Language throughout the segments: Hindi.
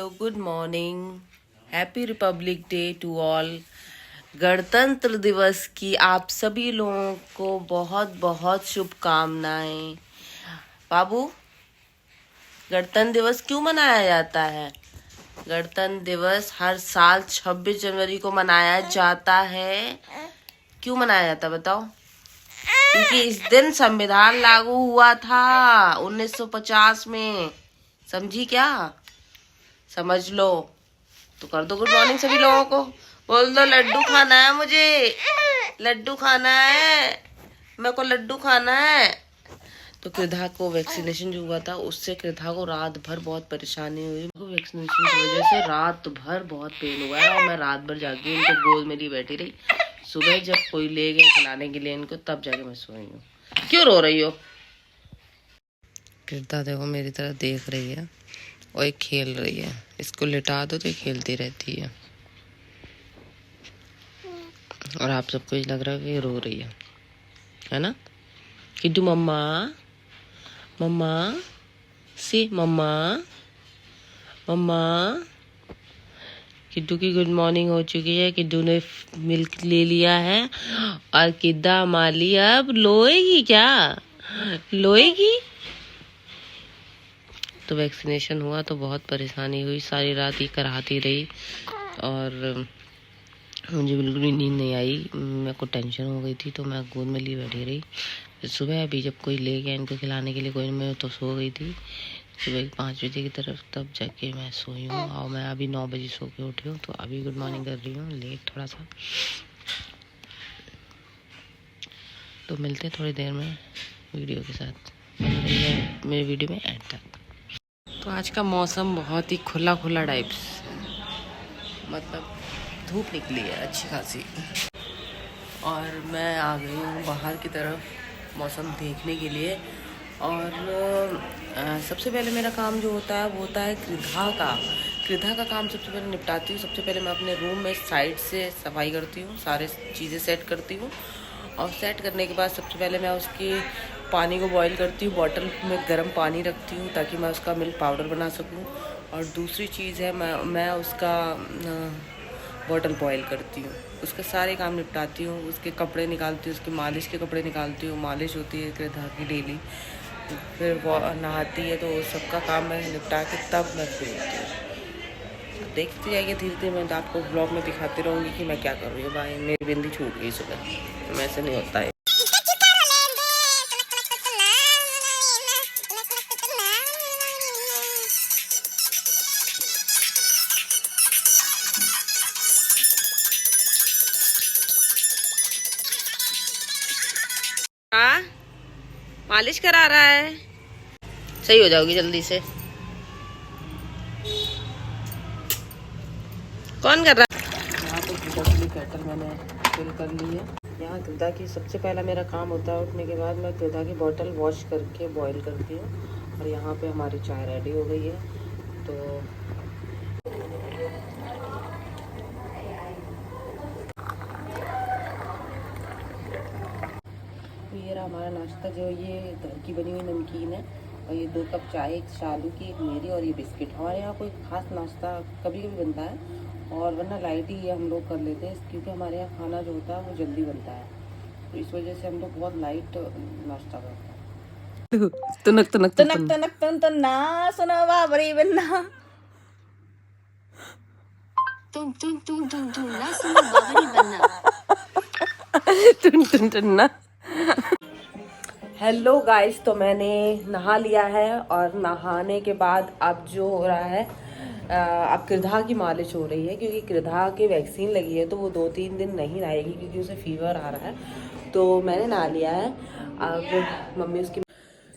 Good morning, happy republic day to all. गणतंत्र दिवस की आप सभी लोगों को बहुत बहुत शुभकामनाएं। बाबू, गणतंत्र दिवस क्यों मनाया जाता है? गणतंत्र दिवस हर साल 26 जनवरी को मनाया जाता है। क्यों मनाया जाता है बताओ? क्योंकि इस दिन संविधान लागू हुआ था 1950 में। समझी क्या? समझ लो तो कर दो गुड मॉर्निंग सभी लोगों को। बोल दो लड्डू खाना है, मुझे लड्डू खाना है, मेरे को लड्डू खाना है। तो कृधा को वैक्सीनेशन जो हुआ था उससे कृधा को रात भर बहुत परेशानी हुई। वैक्सीनेशन की वजह से रात भर बहुत पेन हुआ है और मैं रात भर जाके इनको गोद में लिए बैठी रही। सुबह जब कोई ले गया खिलाने के लिए इनको, तब जाके मैं सोई हूँ। क्यों रो रही हो? कृधा देखो मेरी तरफ देख रही है और एक खेल रही है। इसको लिटा दो तो ये खेलती रहती है और आप सबको ये लग रहा है कि ये रो रही है ना? किड्डू मम्मा, मम्मा सी मम्मा, मम्मा। किड्डू की गुड मॉर्निंग हो चुकी है। किड्डू ने मिल्क ले लिया है और किद्दा माली अब लोएगी क्या? लोएगी? तो वैक्सीनेशन हुआ तो बहुत परेशानी हुई, सारी रात ही कराती रही और मुझे बिल्कुल भी नींद नहीं आई। मेरे को टेंशन हो गई थी तो मैं गोद में लिए बैठी रही। सुबह अभी जब कोई ले गया इनको खिलाने के लिए, कोई मैं तो सो गई थी सुबह 5 बजे की तरफ, तब जाके मैं सोई हूँ और मैं अभी 9 बजे सो के उठी हूँ। तो अभी गुड मॉर्निंग कर रही हूँ, लेट थोड़ा सा। तो मिलते हैं थोड़ी देर में वीडियो के साथ, मेरे वीडियो में एंड तक। तो आज का मौसम बहुत ही खुला खुला टाइप्स, मतलब धूप निकली है अच्छी खासी और मैं आ गई हूँ बाहर की तरफ मौसम देखने के लिए। और सबसे पहले मेरा काम जो होता है वो होता है कृधा का काम सबसे पहले निपटाती हूँ। सबसे पहले मैं अपने रूम में साइड से सफाई करती हूँ, सारे चीज़ें सेट करती हूँ और सेट करने के बाद सबसे पहले मैं उसके पानी को बॉईल करती हूँ। बॉटल में गर्म पानी रखती हूँ ताकि मैं उसका मिल्क पाउडर बना सकूँ। और दूसरी चीज़ है मैं उसका बॉटल बॉईल करती हूँ, उसके सारे काम निपटाती हूँ। उसके कपड़े निकालती हूँ, उसके मालिश के कपड़े निकालती हूँ। मालिश होती है कृधा की डेली, फिर वो नहाती है तो सबका काम मैं निपटा के तब मैं फ्री होती हूँ। देखते जाइए धीरे धीरे, मैं आपको ब्लॉग में दिखाती रहूँगी कि मैं क्या कर रही हूँ। भाई मेरी बिंदी छूट गई सुबह, तो ऐसे नहीं होता है। हाँ, मालिश करा रहा है, सही हो जाओगी जल्दी से। कौन कर रहा है? यहाँ तो कृधा की केटल मैंने फिल कर ली है। यहाँ कृधा की सबसे पहला मेरा काम होता है उठने के बाद मैं कृधा की बोतल वॉश करके बॉईल करती हूँ। और यहाँ पे हमारी चाय रेडी हो गई है। तो ये रहा हमारा नाश्ता, जो ये घर की बनी हुई नमकीन है और ये 2 कप चाय, एक शालू की एक मेरी और ये बिस्किट। हमारे यहाँ कोई ख़ास नाश्ता कभी कभी बनता है और वरना लाइट ही ये हम लोग कर लेते हैं, क्योंकि हमारे यहाँ खाना जो होता है वो जल्दी बनता है। तो इस वजह से हम लोग बहुत लाइट नाश्ता करते हैं। तुनक तुनक तुनक तुनक तुन तुन ना सुनो बाबरी बन्ना, तुम तुम तुम तुम तुम ना सुनो बाबरी बनना, टुन टुन टुन ना। हेलो गाइस, तो मैंने नहा लिया है और नहाने के बाद अब जो हो रहा है, अब कृधा की मालिश हो रही है। क्योंकि कृधा की वैक्सीन लगी है तो वो 2-3 दिन नहीं रहेगी क्योंकि उसे फीवर आ रहा है। तो मैंने नहा लिया है, अब मम्मी उसकी।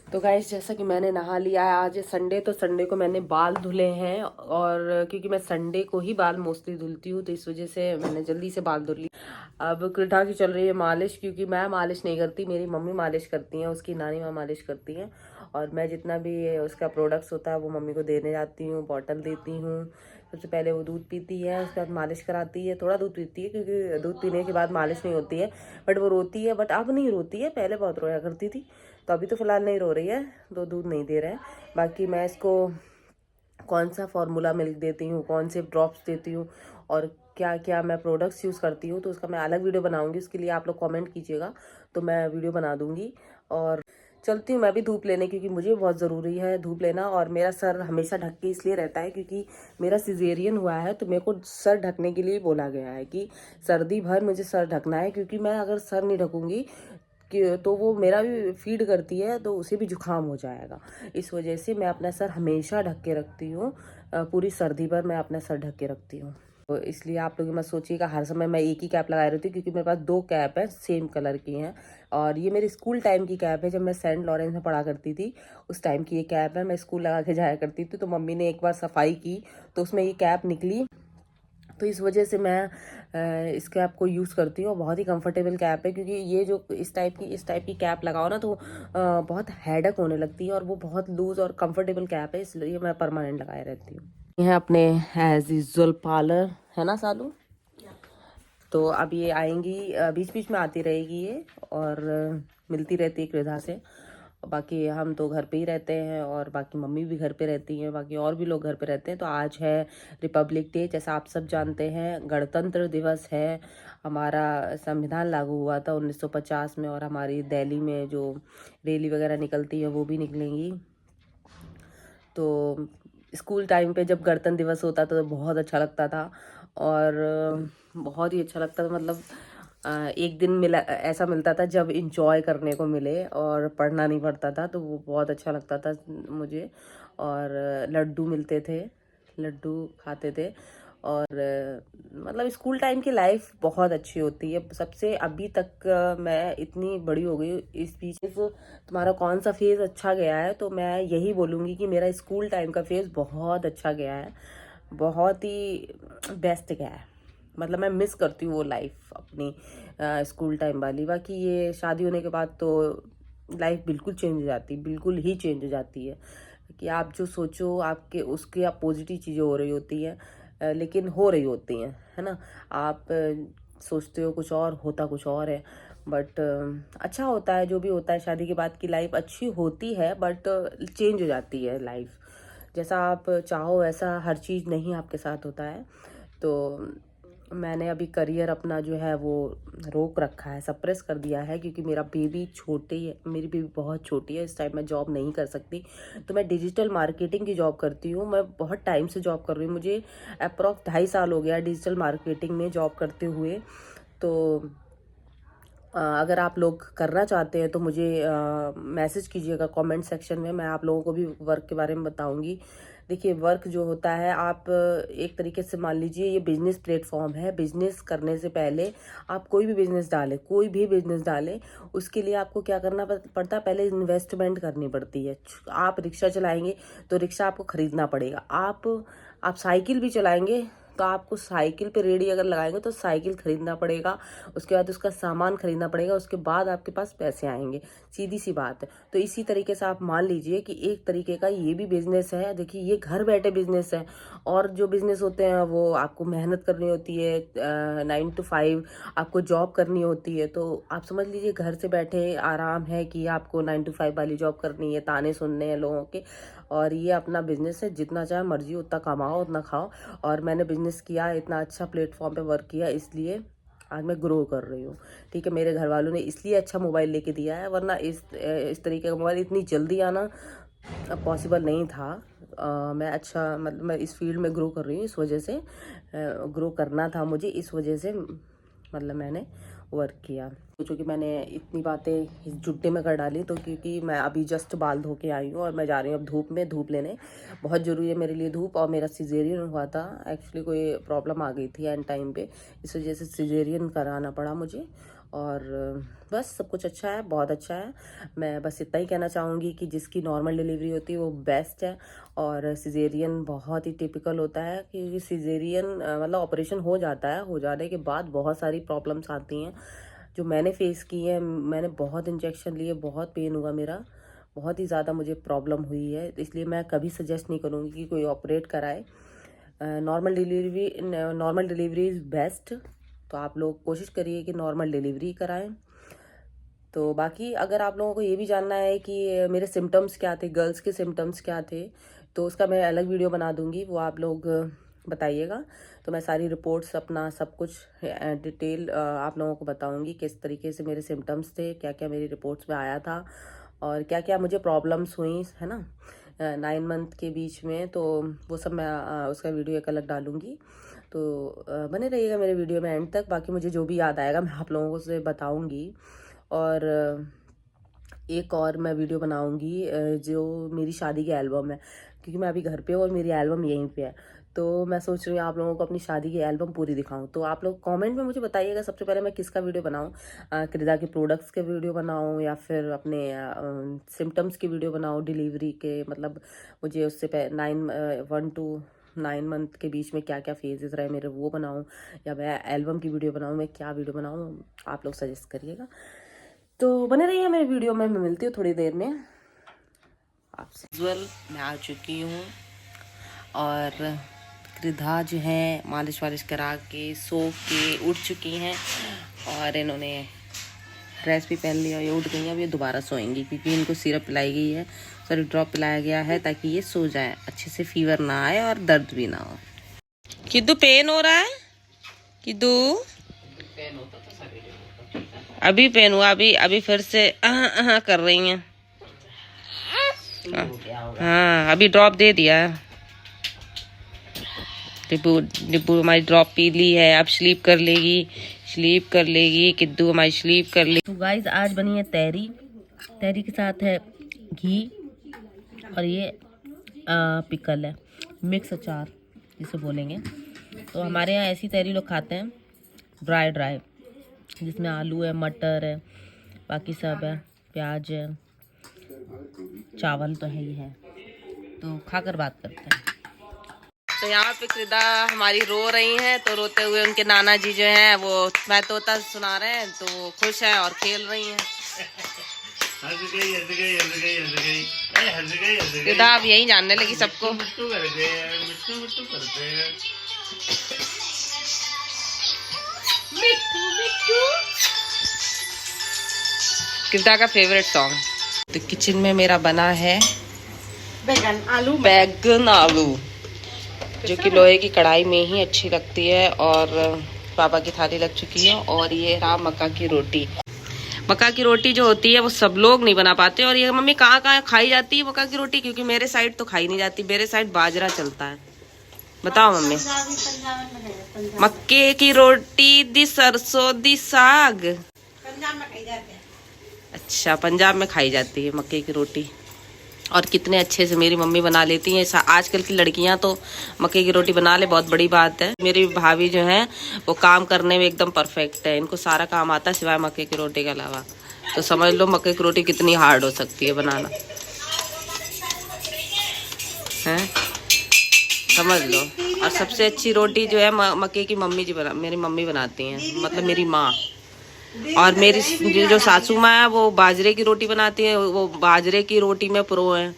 तो गाइस जैसा कि मैंने नहा लिया है, आज संडे, तो संडे को मैंने बाल धुले हैं। और क्योंकि मैं संडे को ही बाल मोस्टली धुलती हूँ तो इस वजह से मैंने जल्दी से बाल धुल लिए। अब कृधा की चल रही है मालिश, क्योंकि मैं मालिश नहीं करती, मेरी मम्मी मालिश करती हैं, उसकी नानी माँ मालिश करती हैं। और मैं जितना भी उसका प्रोडक्ट्स होता है वो मम्मी को देने जाती हूँ, बॉटल देती हूँ। सबसे पहले वो दूध पीती है, उसके बाद मालिश कराती है। थोड़ा दूध पीती है क्योंकि दूध पीने के बाद मालिश नहीं होती है, बट वो रोती है। बट अब नहीं रोती है, पहले बहुत रोया करती थी, तो अभी तो फिलहाल नहीं रो रही है, तो दूध नहीं दे रहे हैं। बाकी मैं इसको कौन सा फार्मूला मिल्क देती हूँ, कौन से ड्रॉप्स देती हूँ और क्या क्या मैं प्रोडक्ट्स यूज़ करती हूँ, तो उसका मैं अलग वीडियो बनाऊँगी। उसके लिए आप लोग कमेंट कीजिएगा तो मैं वीडियो बना दूँगी। और चलती हूँ मैं भी धूप लेने, क्योंकि मुझे बहुत ज़रूरी है धूप लेना। और मेरा सर हमेशा ढक के इसलिए रहता है क्योंकि मेरा सिजेरियन हुआ है, तो मेरे को सर ढकने के लिए बोला गया है कि सर्दी भर मुझे सर ढकना है, क्योंकि मैं अगर सर नहीं ढकूँगी कि तो वो मेरा भी फीड करती है तो उसे भी जुकाम हो जाएगा। इस वजह से मैं अपना सर हमेशा ढक के रखती हूँ। पूरी सर्दी भर मैं अपना सर ढक के रखती हूँ। तो इसलिए आप लोग मत सोचिएगा हर समय मैं एक ही कैप लगाई रहती हूँ, क्योंकि मेरे पास 2 कैप है, सेम कलर की हैं। और ये मेरी स्कूल टाइम की कैप है, जब मैं सेंट लॉरेंस में पढ़ा करती थी उस टाइम की ये कैप है। मैं स्कूल लगा के जाया करती थी, तो मम्मी ने एक बार सफाई की तो उसमें ये कैप निकली, तो इस वजह से मैं इस कैप को यूज़ करती हूँ। बहुत ही कंफर्टेबल कैप है, क्योंकि ये जो इस टाइप की कैप लगाओ ना तो बहुत हेडेक होने लगती है, और वो बहुत लूज़ और कंफर्टेबल कैप है, इसलिए मैं परमानेंट लगाए रहती हूँ। ये है अपने एज यूजुअल पार्लर, है ना सालू? तो अब ये आएंगी, बीच बीच में आती रहेगी ये, और मिलती रहती है कृधा से। बाकी हम तो घर पे ही रहते हैं, और बाकी मम्मी भी घर पे रहती हैं, बाकी और भी लोग घर पे रहते हैं। तो आज है रिपब्लिक डे, जैसा आप सब जानते हैं, गणतंत्र दिवस है। हमारा संविधान लागू हुआ था 1950 में, और हमारी दिल्ली में जो रैली वगैरह निकलती है वो भी निकलेंगी। तो स्कूल टाइम पे जब गणतंत्र दिवस होता था तो बहुत अच्छा लगता था, और बहुत ही अच्छा लगता था। मतलब एक दिन ऐसा मिलता था जब इंजॉय करने को मिले और पढ़ना नहीं पड़ता था, तो वो बहुत अच्छा लगता था मुझे। और लड्डू मिलते थे, लड्डू खाते थे। और मतलब स्कूल टाइम की लाइफ बहुत अच्छी होती है सबसे। अभी तक मैं इतनी बड़ी हो गई हूँ, इस बीच तुम्हारा कौन सा फेज़ अच्छा गया है, तो मैं यही बोलूँगी कि मेरा स्कूल टाइम का फेज़ बहुत अच्छा गया है, बहुत ही बेस्ट गया है। मतलब मैं मिस करती हूँ वो लाइफ अपनी स्कूल टाइम वाली। बाकी ये शादी होने के बाद तो लाइफ बिल्कुल चेंज हो जाती है, बिल्कुल ही चेंज हो जाती है, कि आप जो सोचो आपके उसके आप पॉजिटिव चीज़ें हो रही होती हैं, लेकिन हो रही होती हैं, है ना। आप सोचते हो कुछ और, होता कुछ और है। बट अच्छा होता है जो भी होता है, शादी के बाद की लाइफ अच्छी होती है, बट चेंज हो जाती है लाइफ। जैसा आप चाहो वैसा हर चीज़ नहीं आपके साथ होता है। तो मैंने अभी करियर अपना जो है वो रोक रखा है, सप्रेस कर दिया है, क्योंकि मेरा बेबी छोटी है, मेरी बेबी बहुत छोटी है। इस टाइम मैं जॉब नहीं कर सकती, तो मैं डिजिटल मार्केटिंग की जॉब करती हूँ। मैं बहुत टाइम से जॉब कर रही हूँ, मुझे अप्रॉक्स 2.5 साल हो गया डिजिटल मार्केटिंग में जॉब करते हुए। तो अगर आप लोग करना चाहते हैं तो मुझे मैसेज कीजिएगा कमेंट सेक्शन में, मैं आप लोगों को भी वर्क के बारे में बताऊंगी। देखिए वर्क जो होता है, आप एक तरीके से मान लीजिए ये बिजनेस प्लेटफॉर्म है। बिजनेस करने से पहले आप कोई भी बिजनेस डालें, कोई भी बिजनेस डालें, उसके लिए आपको क्या करना पड़ता है, पहले इन्वेस्टमेंट करनी पड़ती है। आप रिक्शा चलाएंगे तो रिक्शा आपको खरीदना पड़ेगा। आप साइकिल भी चलाएंगे तो आपको साइकिल पे रेडी अगर लगाएंगे तो साइकिल खरीदना पड़ेगा, उसके बाद उसका सामान खरीदना पड़ेगा, उसके बाद आपके पास पैसे आएंगे। सीधी सी बात है। तो इसी तरीके से आप मान लीजिए कि एक तरीके का ये भी बिजनेस है। देखिए ये घर बैठे बिजनेस है, और जो बिजनेस होते हैं वो आपको मेहनत करनी होती है, 9 to 5 आपको जॉब करनी होती है। तो आप समझ लीजिए घर से बैठे आराम है कि आपको 9 to 5 वाली जॉब करनी है, ताने सुनने हैं लोगों के, और ये अपना बिजनेस है, जितना चाहे मर्जी उतना कमाओ उतना खाओ। और मैंने बिजनेस किया, इतना अच्छा प्लेटफॉर्म पे वर्क किया, इसलिए आज मैं ग्रो कर रही हूँ। ठीक है, मेरे घर वालों ने इसलिए अच्छा मोबाइल लेके दिया है, वरना इस तरीके का मोबाइल इतनी जल्दी आना पॉसिबल नहीं था। मैं अच्छा मतलब मैं इस फील्ड में ग्रो कर रही हूँ, इस वजह से ग्रो करना था मुझे, इस वजह से मतलब मैंने वर्क किया। सोचो कि मैंने इतनी बातें इस जुट्टे में कर डाली, तो क्योंकि मैं अभी जस्ट बाल धो के आई हूँ और मैं जा रही हूँ अब धूप लेने। बहुत ज़रूरी है मेरे लिए धूप, और मेरा सिजेरियन हुआ था एक्चुअली, कोई प्रॉब्लम आ गई थी एंड टाइम पे, इस वजह से सिजेरियन कराना पड़ा मुझे। और बस सब कुछ अच्छा है, बहुत अच्छा है। मैं बस इतना ही कहना चाहूँगी कि जिसकी नॉर्मल डिलीवरी होती है वो बेस्ट है, और सिजेरियन बहुत ही टिपिकल होता है, क्योंकि सिजेरियन मतलब ऑपरेशन हो जाता है, हो जाने के बाद बहुत सारी प्रॉब्लम्स आती हैं जो मैंने फेस की है। मैंने बहुत इंजेक्शन लिए, बहुत पेन हुआ मेरा, बहुत ही ज़्यादा मुझे प्रॉब्लम हुई है, इसलिए मैं कभी सजेस्ट नहीं करूँगी कि कोई ऑपरेट कराए। नॉर्मल डिलीवरी इज़ बेस्ट, तो आप लोग कोशिश करिए कि नॉर्मल डिलीवरी कराएं। तो बाकी अगर आप लोगों को ये भी जानना है कि मेरे सिम्टम्स क्या थे, गर्ल्स के सिम्टम्स क्या थे, तो उसका मैं अलग वीडियो बना दूंगी, वो आप लोग बताइएगा। तो मैं सारी रिपोर्ट्स अपना सब कुछ डिटेल आप लोगों को बताऊंगी, किस तरीके से मेरे सिम्टम्स थे, क्या क्या मेरी रिपोर्ट्स में आया था और क्या क्या मुझे प्रॉब्लम्स हुई, है ना, 9 मंथ के बीच में। तो वो सब मैं उसका वीडियो एक अलग डालूंगी। तो बने रहिएगा मेरे वीडियो में एंड तक। बाकी मुझे जो भी याद आएगा मैं आप लोगों से बताऊंगी। और एक और मैं वीडियो बनाऊंगी जो मेरी शादी की एल्बम है, क्योंकि मैं अभी घर पे हूँ और मेरी एल्बम यहीं पे है। तो मैं सोच रही हूँ आप लोगों को अपनी शादी की एल्बम पूरी दिखाऊं। तो आप लोग कमेंट में मुझे बताइएगा सबसे पहले मैं किसका वीडियो बनाऊं, कृदा के प्रोडक्ट्स के वीडियो बनाऊं या फिर अपने सिम्टम्स की वीडियो बनाऊं, डिलीवरी के, मतलब मुझे उससे 1 to 9 मंथ के बीच में क्या क्या फेजेस रहे मेरे वो बनाऊं, या मैं एल्बम की वीडियो बनाऊं, मैं क्या वीडियो बनाऊं, आप लोग सजेस्ट करिएगा। तो बने रहिए मेरे वीडियो में, मैं मिलती हूँ थोड़ी देर में आपसे। विजुअल मैं आ चुकी हूँ और कृदा जो है मालिश वालिश करा के सो के उठ चुकी हैं और इन्होंने ड्रेस भी पहन लिया, ये उठ गई हैं। अब ये दोबारा सोएंगी क्योंकि इनको सिरप पिलाई गई है, सॉरी ड्रॉप पिलाया गया है ताकि ये सो जाए, अच्छे से फीवर ना आए और दर्द भी ना हो। किद्दू पेन हो रहा है, किद्दू अभी पेन हुआ, अभी फिर से कर रही हैं। हाँ अभी ड्रॉप दे दिया है, डिब्बू हमारी ड्रॉप पी ली है, अब स्लीप कर लेगी किद्दू हमारी स्लीप कर लेगी। तो गाइस आज बनी है तहरी, तहरी के साथ है घी और ये पिकल है, मिक्स अचार जिसे बोलेंगे। तो हमारे यहाँ ऐसी तहरी लोग खाते हैं ड्राई, जिसमें आलू है, मटर है, बाकी सब है, प्याज है, चावल तो है ही है। तो खाकर बात करते हैं। तो यहाँ पे कृदा हमारी रो रही हैं, तो रोते हुए उनके नाना जी जो हैं वो मैं तोता सुना रहे हैं, तो वो खुश हैं और खेल रही हैं। कृदा अब यही जानने लगी सबको। कृदा का फेवरेट सॉन्ग। तो किचन में मेरा बना है बैगन आलू, जो कि लोहे की कढ़ाई में ही अच्छी लगती है। और पापा की थाली लग चुकी है और ये रहा मक्का की रोटी। मक्का की रोटी जो होती है वो सब लोग नहीं बना पाते, और ये मम्मी कहाँ खाई जाती है मक्का की रोटी, क्योंकि मेरे साइड तो खाई नहीं जाती, मेरे साइड बाजरा चलता है। बताओ मम्मी। मक्के की रोटी दी सरसों दी साग, पंजाब में खाई जाती है। अच्छा पंजाब में खाई जाती है मक्के की रोटी, और कितने अच्छे से मेरी मम्मी बना लेती हैं। आजकल की लड़कियां तो मक्के की रोटी बना ले, बहुत बड़ी बात है। मेरी भाभी जो है वो काम करने में एकदम परफेक्ट है, इनको सारा काम आता है सिवाय मक्के की रोटी के अलावा। तो समझ लो मक्के की रोटी कितनी हार्ड हो सकती है बनाना, है समझ लो। और सबसे अच्छी रोटी जो है मक्के की मम्मी जी मेरी मम्मी बनाती हैं, मतलब मेरी माँ। और मेरी जो सासू माँ है वो बाजरे की रोटी बनाती है, वो बाजरे की रोटी में प्रो है।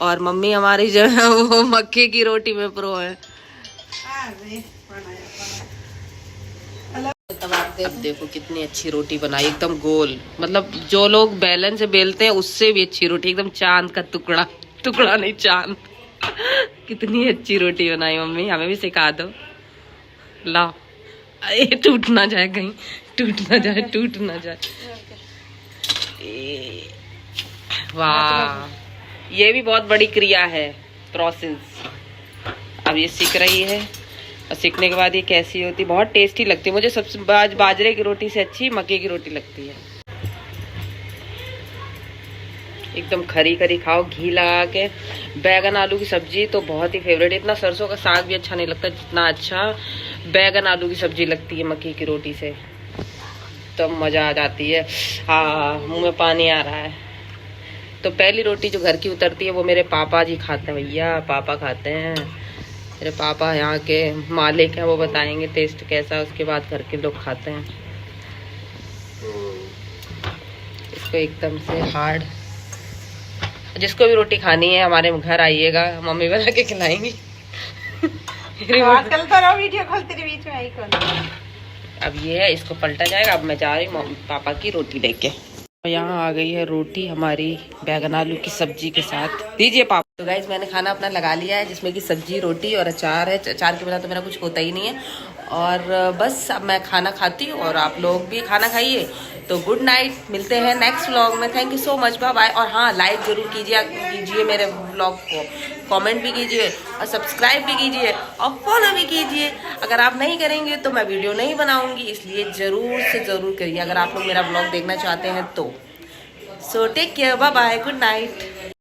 और मम्मी हमारी जो है वो मक्के की रोटी में प्रो है। अब देखो कितनी अच्छी रोटी बनाई, एकदम गोल, मतलब जो लोग बेलन से बेलते हैं उससे भी अच्छी रोटी, एकदम चांद का टुकड़ा, टुकड़ा नहीं चांद। कितनी अच्छी रोटी बनाई मम्मी, हमें भी सिखा दो। लाओ ये टूट ना जाए कहीं, टूट ना जाए। वाह ये भी बहुत बड़ी क्रिया है, प्रोसेस। अब ये सीख रही है और सीखने के बाद ये कैसी होती, बहुत टेस्टी लगती है। मुझे सबसे बाजरे की रोटी से अच्छी मक्के की रोटी लगती है, एकदम खरी खरी खाओ घी लगा के। बैगन आलू की सब्जी तो बहुत ही फेवरेट है, इतना सरसों का साग भी अच्छा नहीं लगता जितना अच्छा बैगन आलू की सब्जी लगती है मक्की की रोटी से, तो मजा आ जाती है। हाँ मुंह में पानी आ रहा है। तो पहली रोटी जो घर की उतरती है वो मेरे पापा जी खाते हैं, भैया पापा खाते हैं। मेरे पापा यहाँ के मालिक हैं, वो बताएंगे टेस्ट कैसा है, उसके बाद घर के लोग खाते हैं इसको एकदम से हार्ड। जिसको भी रोटी खानी है हमारे घर आइएगा, मम्मी बना के खिलाएंगी। आजकल तो वीडियो खोलते बीच में। अब ये है, इसको पलटा जाएगा। अब मैं जा रही हूँ पापा की रोटी लेके। यहाँ आ गई है रोटी हमारी बैगन आलू की सब्जी के साथ। दीजिए पापा। तो गाइज मैंने खाना अपना लगा लिया है, जिसमें कि सब्जी, रोटी और अचार है। अचार के बिना तो मेरा कुछ होता ही नहीं है। और बस अब मैं खाना खाती हूँ और आप लोग भी खाना खाइए। तो गुड नाइट, मिलते हैं नेक्स्ट व्लॉग में। Thank you so much, bye bye. और हाँ, लाइक जरूर कीजिए मेरे व्लॉग को, कमेंट भी कीजिए और सब्सक्राइब भी कीजिए और फॉलो भी कीजिए। अगर आप नहीं करेंगे तो मैं वीडियो नहीं बनाऊंगी, इसलिए ज़रूर से ज़रूर करिए अगर आप लोग मेरा व्लॉग देखना चाहते हैं तो। So take care, bye bye, good night.